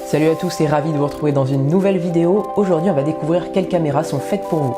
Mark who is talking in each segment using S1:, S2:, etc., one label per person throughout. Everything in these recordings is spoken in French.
S1: Salut à tous et ravi de vous retrouver dans une nouvelle vidéo. Aujourd'hui on va découvrir quelles caméras sont faites pour vous.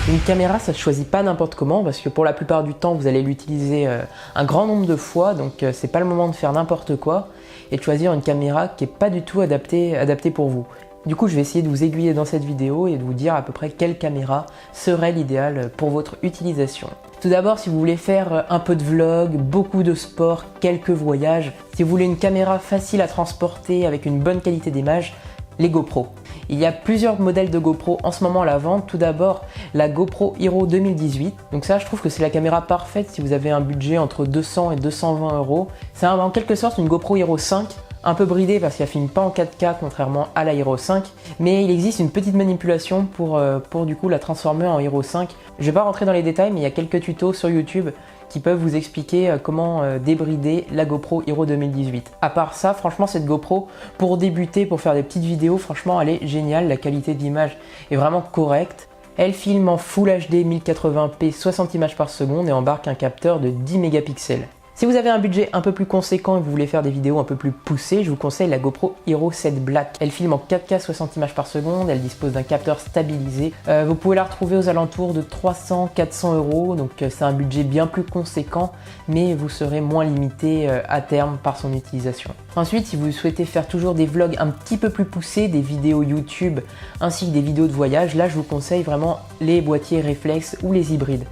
S1: Une caméra, ça ne se choisit pas n'importe comment parce que pour la plupart du temps vous allez l'utiliser un grand nombre de fois, donc c'est pas le moment de faire n'importe quoi et de choisir une caméra qui n'est pas du tout adaptée pour vous. Du coup je vais essayer de vous aiguiller dans cette vidéo et de vous dire à peu près quelle caméra serait l'idéal pour votre utilisation. Tout d'abord, si vous voulez faire un peu de vlog, beaucoup de sport, quelques voyages, si vous voulez une caméra facile à transporter avec une bonne qualité d'image, les GoPro. Il y a plusieurs modèles de GoPro en ce moment à la vente. Tout d'abord, la GoPro Hero 2018. Donc ça, je trouve que c'est la caméra parfaite si vous avez un budget entre 200 et 220 €. C'est en quelque sorte une GoPro Hero 5, un peu bridée parce qu'elle ne filme pas en 4K contrairement à la Hero 5. Mais il existe une petite manipulation pour du coup la transformer en Hero 5. Je ne vais pas rentrer dans les détails, mais il y a quelques tutos sur YouTube qui peuvent vous expliquer comment débrider la GoPro Hero 2018. À part ça, franchement, cette GoPro, pour débuter, pour faire des petites vidéos, franchement, elle est géniale. La qualité d'image est vraiment correcte. Elle filme en Full HD 1080p 60 images par seconde et embarque un capteur de 10 mégapixels. Si vous avez un budget un peu plus conséquent et que vous voulez faire des vidéos un peu plus poussées, je vous conseille la GoPro Hero 7 Black. Elle filme en 4K 60 images par seconde, elle dispose d'un capteur stabilisé. Vous pouvez la retrouver aux alentours de 300-400 €, donc c'est un budget bien plus conséquent, mais vous serez moins limité à terme par son utilisation. Ensuite, si vous souhaitez faire toujours des vlogs un petit peu plus poussés, des vidéos YouTube ainsi que des vidéos de voyage, là je vous conseille vraiment les boîtiers réflexes ou les hybrides.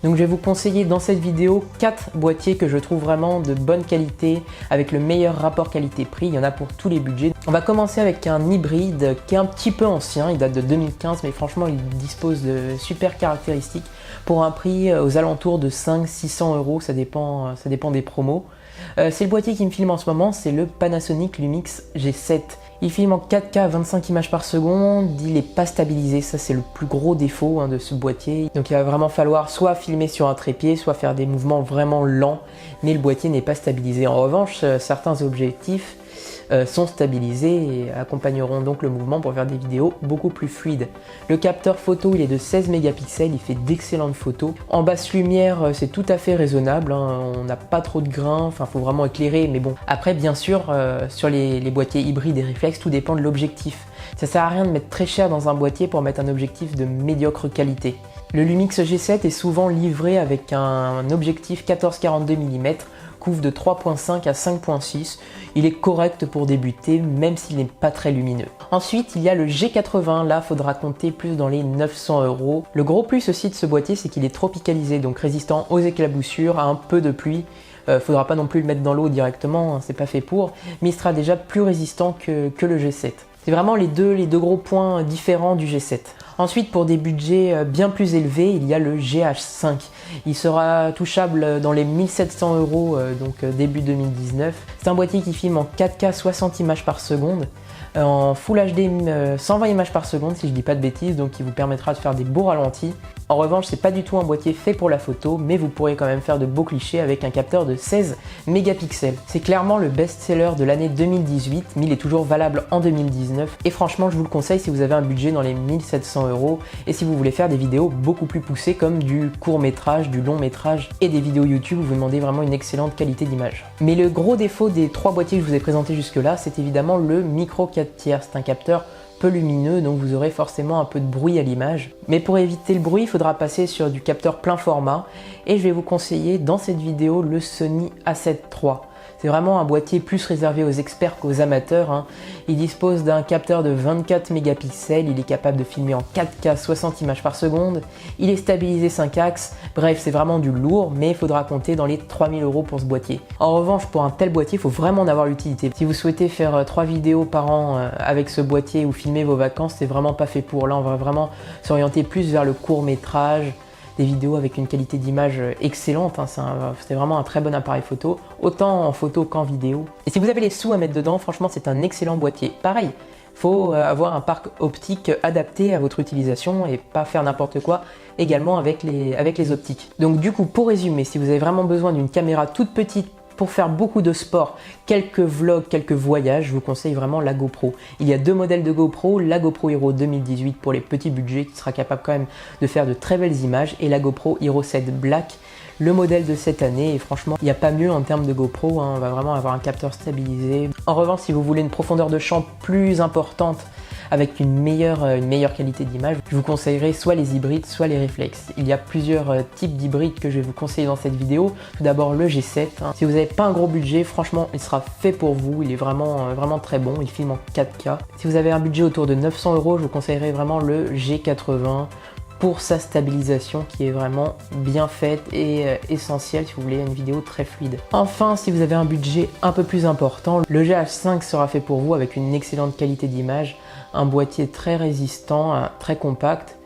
S1: Donc je vais vous conseiller dans cette vidéo 4 boîtiers que je trouve vraiment de bonne qualité avec le meilleur rapport qualité-prix. Il y en a pour tous les budgets. On va commencer avec un hybride qui est un petit peu ancien, il date de 2015 mais franchement il dispose de super caractéristiques pour un prix aux alentours de 500-600 €, ça dépend des promos. C'est le boîtier qui me filme en ce moment, c'est le Panasonic Lumix G7. Il filme en 4K 25 images par seconde, il n'est pas stabilisé, ça c'est le plus gros défaut de ce boîtier. Donc il va vraiment falloir soit filmer sur un trépied, soit faire des mouvements vraiment lents, mais le boîtier n'est pas stabilisé. En revanche, certains objectifs sont stabilisés et accompagneront donc le mouvement pour faire des vidéos beaucoup plus fluides. Le capteur photo il est de 16 mégapixels, il fait d'excellentes photos. En basse lumière c'est tout à fait raisonnable, on n'a pas trop de grains, enfin faut vraiment éclairer, mais bon. Après bien sûr sur les boîtiers hybrides et réflexes tout dépend de l'objectif. Ça sert à rien de mettre très cher dans un boîtier pour mettre un objectif de médiocre qualité. Le Lumix G7 est souvent livré avec un objectif 14-42 mm, couvre de 3.5 à 5.6. Il est correct pour débuter, même s'il n'est pas très lumineux. Ensuite, il y a le G80. Là, il faudra compter plus dans les 900 €. Le gros plus aussi de ce boîtier, c'est qu'il est tropicalisé, donc résistant aux éclaboussures, à un peu de pluie. Faudra pas non plus le mettre dans l'eau directement, c'est pas fait pour, mais il sera déjà plus résistant que le G7. C'est vraiment les deux gros points différents du G7. Ensuite, pour des budgets bien plus élevés, il y a le GH5. Il sera touchable dans les 1700 €, donc début 2019. C'est un boîtier qui filme en 4K 60 images par seconde, en Full HD 120 images par seconde si je dis pas de bêtises, donc qui vous permettra de faire des beaux ralentis. En revanche, c'est pas du tout un boîtier fait pour la photo, mais vous pourrez quand même faire de beaux clichés avec un capteur de 16 mégapixels. C'est clairement le best-seller de l'année 2018, mais il est toujours valable en 2019. Et franchement, je vous le conseille si vous avez un budget dans les 1700 € et si vous voulez faire des vidéos beaucoup plus poussées comme du court-métrage, du long-métrage et des vidéos YouTube où vous demandez vraiment une excellente qualité d'image. Mais le gros défaut des 3 boîtiers que je vous ai présentés jusque-là, c'est évidemment le micro 4/3. C'est un capteur peu lumineux, donc vous aurez forcément un peu de bruit à l'image. Mais pour éviter le bruit, il faudra passer sur du capteur plein format et je vais vous conseiller dans cette vidéo le Sony A7 III. C'est vraiment un boîtier plus réservé aux experts qu'aux amateurs. Il dispose d'un capteur de 24 mégapixels, il est capable de filmer en 4K 60 images par seconde, il est stabilisé 5 axes, bref c'est vraiment du lourd, mais il faudra compter dans les 3000 € pour ce boîtier. En revanche, pour un tel boîtier, il faut vraiment en avoir l'utilité. Si vous souhaitez faire 3 vidéos par an avec ce boîtier ou filmer vos vacances, c'est vraiment pas fait pour. Là on va vraiment s'orienter plus vers le court métrage, des vidéos avec une qualité d'image excellente, c'est vraiment un très bon appareil photo, autant en photo qu'en vidéo. Et si vous avez les sous à mettre dedans, franchement c'est un excellent boîtier. Pareil, il faut avoir un parc optique adapté à votre utilisation et pas faire n'importe quoi également avec les optiques. Donc du coup, pour résumer, si vous avez vraiment besoin d'une caméra toute petite pour faire beaucoup de sport, quelques vlogs, quelques voyages, je vous conseille vraiment la GoPro. Il y a 2 modèles de GoPro, la GoPro Hero 2018 pour les petits budgets qui sera capable quand même de faire de très belles images et la GoPro Hero 7 Black le modèle de cette année et franchement il n'y a pas mieux en termes de GoPro, hein, on va vraiment avoir un capteur stabilisé. En revanche, si vous voulez une profondeur de champ plus importante avec une meilleure qualité d'image, je vous conseillerais soit les hybrides, soit les réflexes. Il y a plusieurs types d'hybrides que je vais vous conseiller dans cette vidéo. Tout d'abord le G7. Hein. Si vous n'avez pas un gros budget, franchement, il sera fait pour vous. Il est vraiment très bon. Il filme en 4K. Si vous avez un budget autour de 900 €, je vous conseillerais vraiment le G80 pour sa stabilisation qui est vraiment bien faite et essentielle si vous voulez une vidéo très fluide. Enfin, si vous avez un budget un peu plus important, le GH5 sera fait pour vous avec une excellente qualité d'image, un boîtier très résistant, très compact,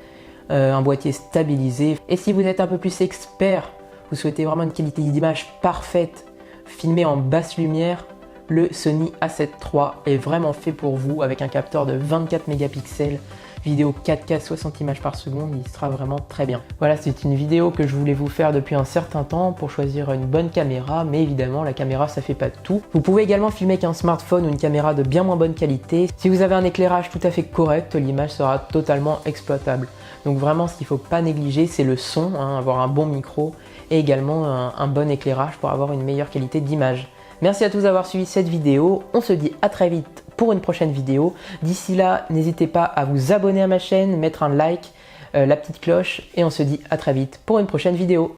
S1: un boîtier stabilisé. Et si vous êtes un peu plus expert, vous souhaitez vraiment une qualité d'image parfaite, filmée en basse lumière, le Sony A7 III est vraiment fait pour vous avec un capteur de 24 mégapixels, vidéo 4K 60 images par seconde, il sera vraiment très bien. Voilà, c'est une vidéo que je voulais vous faire depuis un certain temps pour choisir une bonne caméra, mais évidemment la caméra ça fait pas tout. Vous pouvez également filmer avec un smartphone ou une caméra de bien moins bonne qualité. Si vous avez un éclairage tout à fait correct, l'image sera totalement exploitable. Donc vraiment ce qu'il ne faut pas négliger c'est le son, hein, avoir un bon micro et également un bon éclairage pour avoir une meilleure qualité d'image. Merci à tous d'avoir suivi cette vidéo, on se dit à très vite pour une prochaine vidéo. D'ici là, n'hésitez pas à vous abonner à ma chaîne, mettre un like, la petite cloche et on se dit à très vite pour une prochaine vidéo.